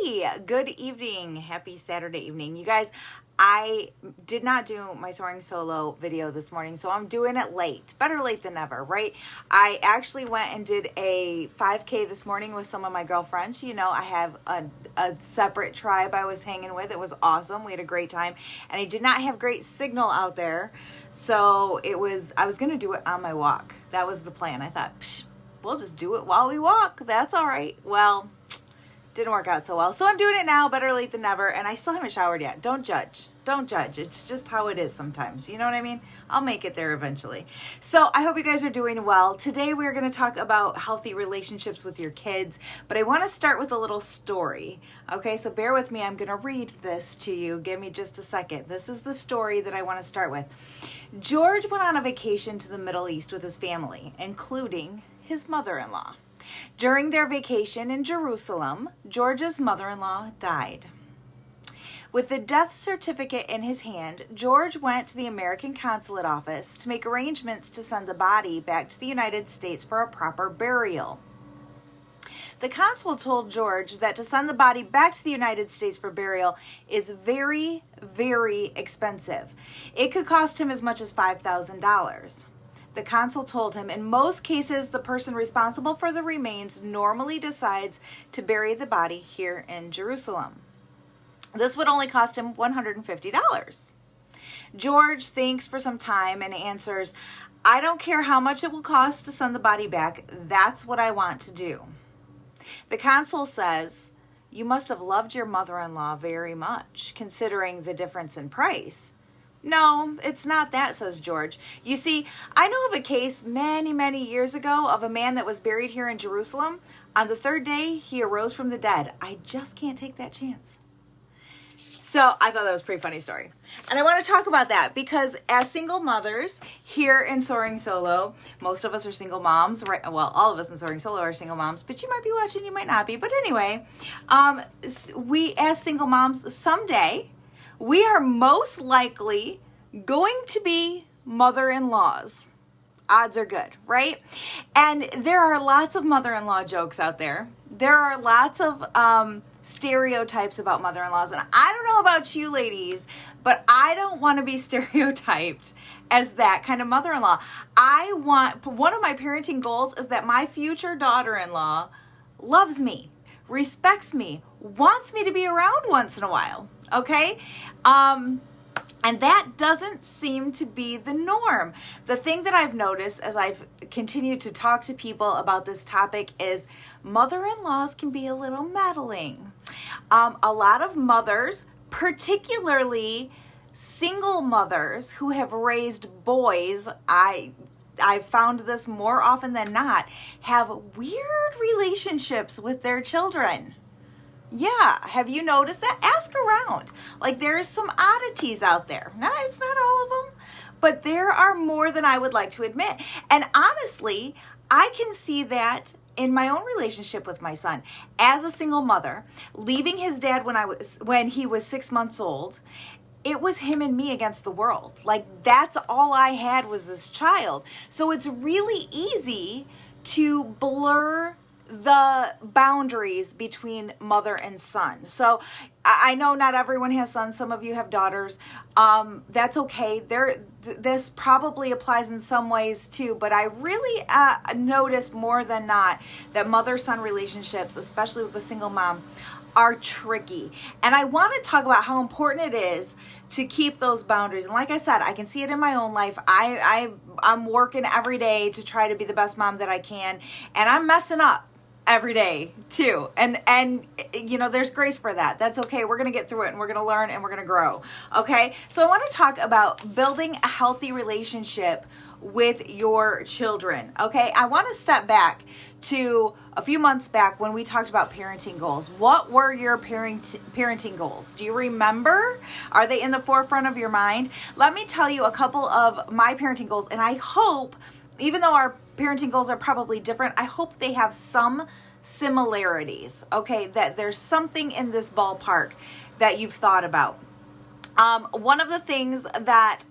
Hey, good evening. Happy Saturday evening. You guys, I did not do my soaring solo video this morning, so I'm doing it late. Better late than never, right? I actually went and did a 5K this morning with some of my girlfriends. You know, I have a separate tribe I was hanging with. It was awesome. We had a great time, and I did not have great signal out there, so I was going to do it on my walk. That was the plan. I thought, we'll just do it while we walk. That's all right. Well, didn't work out so well. So I'm doing it now, better late than never, and I still haven't showered yet. Don't judge. Don't judge. It's just how it is sometimes. You know what I mean? I'll make it there eventually. So I hope you guys are doing well. Today we're going to talk about healthy relationships with your kids, but I want to start with a little story. Okay, so bear with me. I'm going to read this to you. Give me just a second. This is the story that I want to start with. George went on a vacation to the Middle East with his family, including his mother-in-law. During their vacation in Jerusalem, George's mother-in-law died. With the death certificate in his hand, George went to the American consulate office to make arrangements to send the body back to the United States for a proper burial. The consul told George that to send the body back to the United States for burial is very, very expensive. It could cost him as much as $5,000. The consul told him, in most cases, the person responsible for the remains normally decides to bury the body here in Jerusalem. This would only cost him $150. George thinks for some time and answers, I don't care how much it will cost to send the body back. That's what I want to do. The consul says, you must have loved your mother-in-law very much, considering the difference in price. No, it's not that, says George. You see, I know of a case many, many years ago of a man that was buried here in Jerusalem. On the third day, he arose from the dead. I just can't take that chance. So I thought that was a pretty funny story. And I want to talk about that because as single mothers here in Soaring Solo, most of us are single moms, right? Well, all of us in Soaring Solo are single moms, but you might be watching, you might not be. But anyway, we as single moms, someday, we are most likely going to be mother-in-laws. Odds are good, right? And there are lots of mother-in-law jokes out there. There are lots of stereotypes about mother-in-laws. And I don't know about you ladies, but I don't want to be stereotyped as that kind of mother-in-law. One of my parenting goals is that my future daughter-in-law loves me, respects me, wants me to be around once in a while. Okay? And that doesn't seem to be the norm. The thing that I've noticed as I've continued to talk to people about this topic is mother-in-laws can be a little meddling. A lot of mothers, particularly single mothers who have raised boys, I've found this more often than not, have weird relationships with their children. Yeah, have you noticed that? Ask around. Like there's some oddities out there. No, it's not all of them, but there are more than I would like to admit. And honestly, I can see that in my own relationship with my son. As a single mother, leaving his dad when he was 6 months old, it was him and me against the world. Like that's all I had was this child. So it's really easy to blur the boundaries between mother and son. So I know not everyone has sons. Some of you have daughters. That's okay. This probably applies in some ways too, but I really notice more than not that mother-son relationships, especially with a single mom, are tricky. And I want to talk about how important it is to keep those boundaries. And like I said, I can see it in my own life. I'm working every day to try to be the best mom that I can, and I'm messing up every day too. And you know, there's grace for that. That's okay. We're going to get through it and we're going to learn and we're going to grow. Okay? So I want to talk about building a healthy relationship with your children. Okay? I want to step back to a few months back when we talked about parenting goals. What were your parenting goals? Do you remember? Are they in the forefront of your mind? Let me tell you a couple of my parenting goals, and I hope, even though our parenting goals are probably different, I hope they have some similarities, okay? That there's something in this ballpark that you've thought about. One of the things that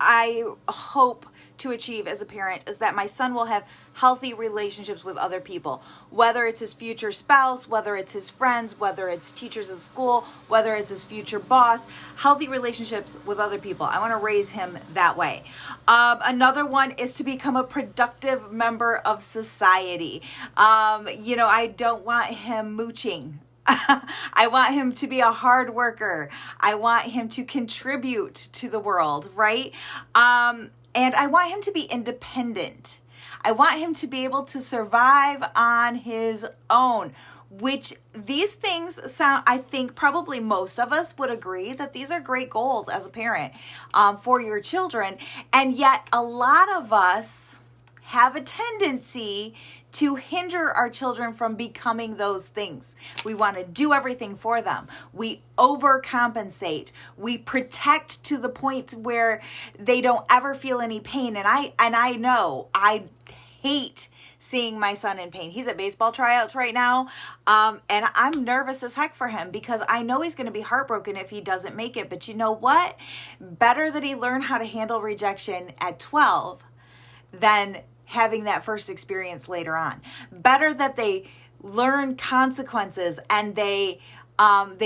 I hope to achieve as a parent is that my son will have healthy relationships with other people, whether it's his future spouse, whether it's his friends, whether it's teachers at school, whether it's his future boss, healthy relationships with other people. I want to raise him that way. Another one is to become a productive member of society. I don't want him mooching. I want him to be a hard worker. I want him to contribute to the world, right? And I want him to be independent. I want him to be able to survive on his own, which these things sound, I think probably most of us would agree that these are great goals as a parent for your children. And yet a lot of us have a tendency to hinder our children from becoming those things. We want to do everything for them. We overcompensate. We protect to the point where they don't ever feel any pain. And I know I hate seeing my son in pain. He's at baseball tryouts right now. And I'm nervous as heck for him because I know he's going to be heartbroken if he doesn't make it. But you know what? Better that he learn how to handle rejection at 12 than having that first experience later on. Better that they learn consequences and they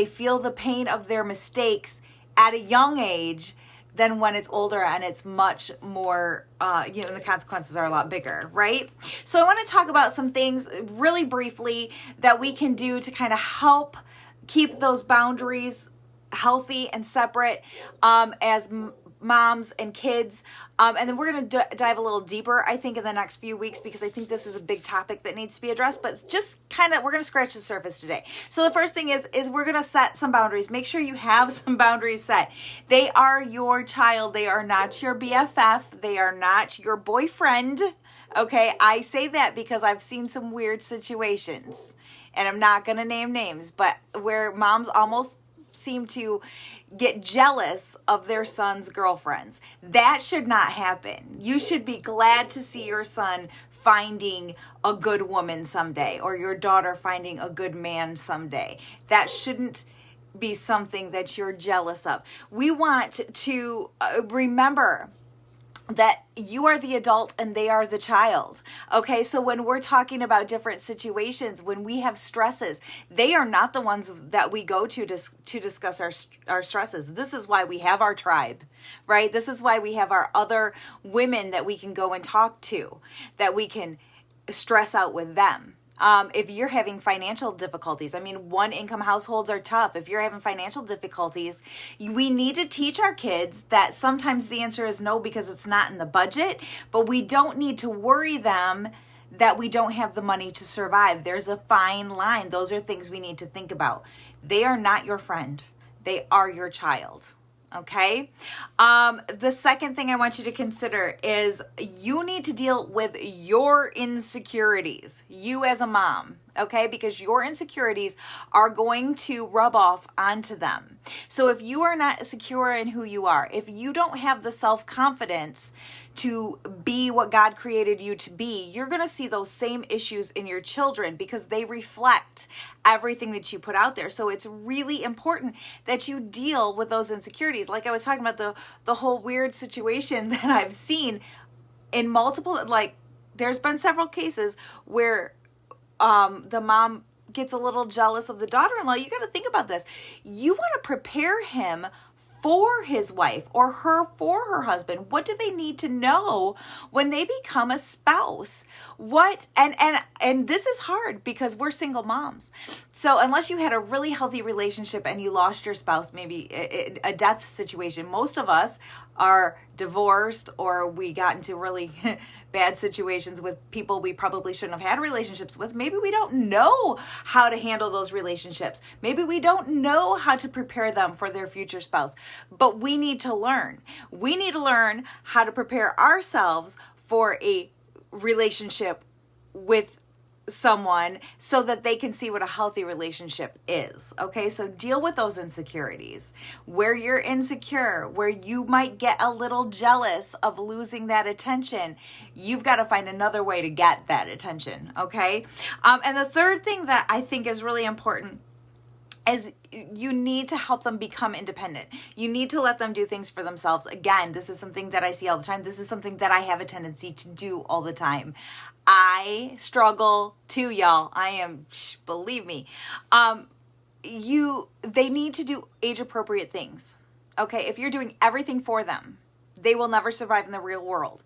feel the pain of their mistakes at a young age than when it's older and it's much more, the consequences are a lot bigger, right? So I want to talk about some things really briefly that we can do to kind of help keep those boundaries healthy and separate as moms and kids. And then we're going to dive a little deeper, I think, in the next few weeks, because I think this is a big topic that needs to be addressed, but just we're going to scratch the surface today. So the first thing is we're going to set some boundaries. Make sure you have some boundaries set. They are your child. They are not your BFF. They are not your boyfriend. Okay. I say that because I've seen some weird situations, and I'm not going to name names, but where moms almost seem to get jealous of their son's girlfriends. That should not happen. You should be glad to see your son finding a good woman someday, or your daughter finding a good man someday. That shouldn't be something that you're jealous of. We want to remember that you are the adult and they are the child. Okay, so when we're talking about different situations, when we have stresses, they are not the ones that we go to discuss our stresses. This is why we have our tribe, right? This is why we have our other women that we can go and talk to, that we can stress out with them. If you're having financial difficulties, one income households are tough. If you're having financial difficulties, we need to teach our kids that sometimes the answer is no because it's not in the budget, but we don't need to worry them that we don't have the money to survive. There's a fine line. Those are things we need to think about. They are not your friend. They are your child. Okay. The second thing I want you to consider is you need to deal with your insecurities, you as a mom, okay? Because your insecurities are going to rub off onto them. So if you are not secure in who you are, if you don't have the self-confidence to be what God created you to be, you're going to see those same issues in your children because they reflect everything that you put out there. So it's really important that you deal with those insecurities. Like I was talking about the whole weird situation that I've seen in multiple, there's been several cases where the mom gets a little jealous of the daughter-in-law. You got to think about this. You want to prepare him for his wife or her for her husband. What do they need to know when they become a spouse? What and this is hard because we're single moms. So unless you had a really healthy relationship and you lost your spouse, maybe a death situation, most of us are divorced or we got into really bad situations with people we probably shouldn't have had relationships with. Maybe we don't know how to handle those relationships. Maybe we don't know how to prepare them for their future spouse, but we need to learn. We need to learn how to prepare ourselves for a relationship with someone so that they can see what a healthy relationship is. Okay, so deal with those insecurities. Where you're insecure, where you might get a little jealous of losing that attention, you've got to find another way to get that attention. Okay, and the third thing that I think is really important is you need to help them become independent. You need to let them do things for themselves. Again, this is something that I see all the time. This is something that I have a tendency to do all the time. I struggle too, y'all. Believe me. They need to do age appropriate things. Okay, if you're doing everything for them, they will never survive in the real world.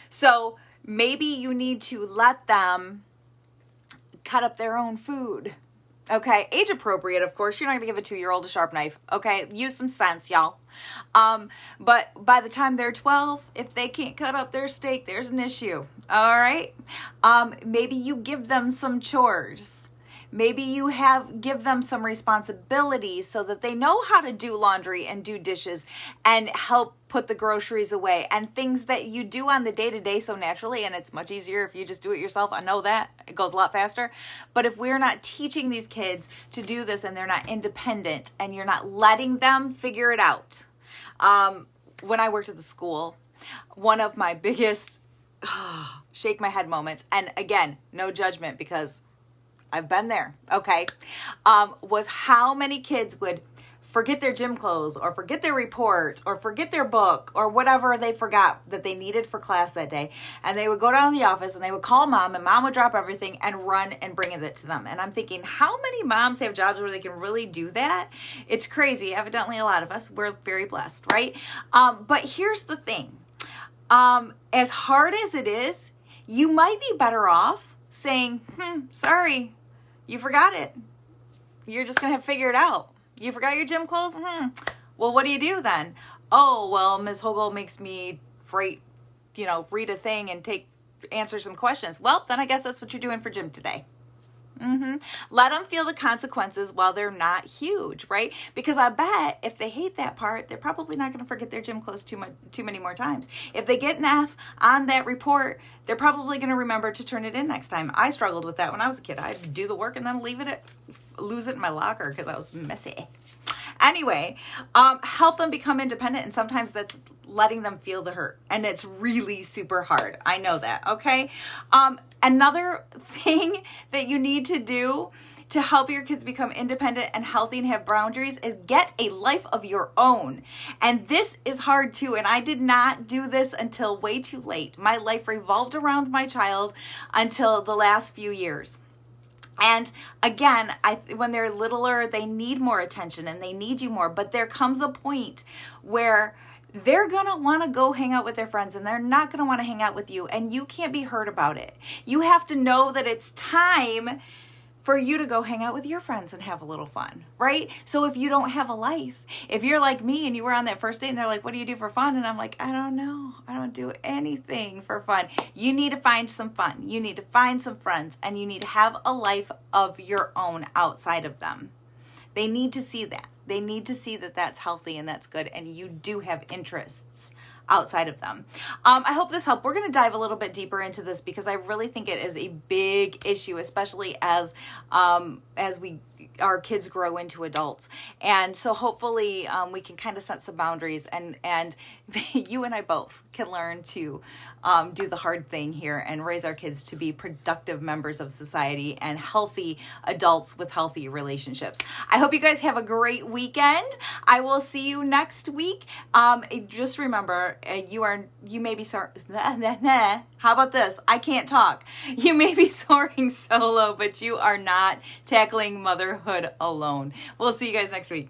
So maybe you need to let them cut up their own food. Okay, age appropriate, of course. You're not gonna give a 2-year-old a sharp knife. Okay, use some sense, y'all. But by the time they're 12, if they can't cut up their steak, there's an issue. All right. Maybe you give them some chores. Maybe you give them some responsibilities so that they know how to do laundry and do dishes and help put the groceries away and things that you do on the day-to-day so naturally, and it's much easier if you just do it yourself. I know that. It goes a lot faster. But if we're not teaching these kids to do this and they're not independent and you're not letting them figure it out. When I worked at the school, one of my biggest shake my head moments, and again, no judgment because I've been there, okay, was how many kids would forget their gym clothes or forget their report or forget their book or whatever they forgot that they needed for class that day. And they would go down to the office and they would call mom, and mom would drop everything and run and bring it to them. And I'm thinking, how many moms have jobs where they can really do that? It's crazy. Evidently, a lot of us, we're very blessed, right? But here's the thing. As hard as it is, you might be better off saying, sorry, you forgot it. You're just going to have to figure it out. You forgot your gym clothes? Well, what do you do then? Oh, well, Ms. Hogel makes me read a thing and answer some questions. Well, then I guess that's what you're doing for gym today. Let them feel the consequences while they're not huge, right? Because I bet if they hate that part, they're probably not going to forget their gym clothes too many more times. If they get an F on that report, they're probably going to remember to turn it in next time. I struggled with that when I was a kid. I'd do the work and then lose it in my locker because I was messy. Anyway, help them become independent, and sometimes that's letting them feel the hurt, and it's really super hard. I know that, okay? Another thing that you need to do to help your kids become independent and healthy and have boundaries is get a life of your own. And this is hard too, and I did not do this until way too late. My life revolved around my child until the last few years. And again, when they're littler, they need more attention and they need you more. But there comes a point where they're going to want to go hang out with their friends and they're not going to want to hang out with you. And you can't be hurt about it. You have to know that it's time for you to go hang out with your friends and have a little fun, right? So if you don't have a life, if you're like me and you were on that first date and they're like, what do you do for fun? And I'm like, I don't know. I don't do anything for fun. You need to find some fun. You need to find some friends, and you need to have a life of your own outside of them. They need to see that. They need to see that that's healthy and that's good, and you do have interests outside of them. I hope this helped. We're going to dive a little bit deeper into this because I really think it is a big issue, especially as our kids grow into adults. And so hopefully we can kind of set some boundaries, and you and I both can learn to do the hard thing here and raise our kids to be productive members of society and healthy adults with healthy relationships. I hope you guys have a great weekend. I will see you next week. Just remember, you may be sorry. How about this? I can't talk. You may be soaring solo, but you are not tackling motherhood alone. We'll see you guys next week.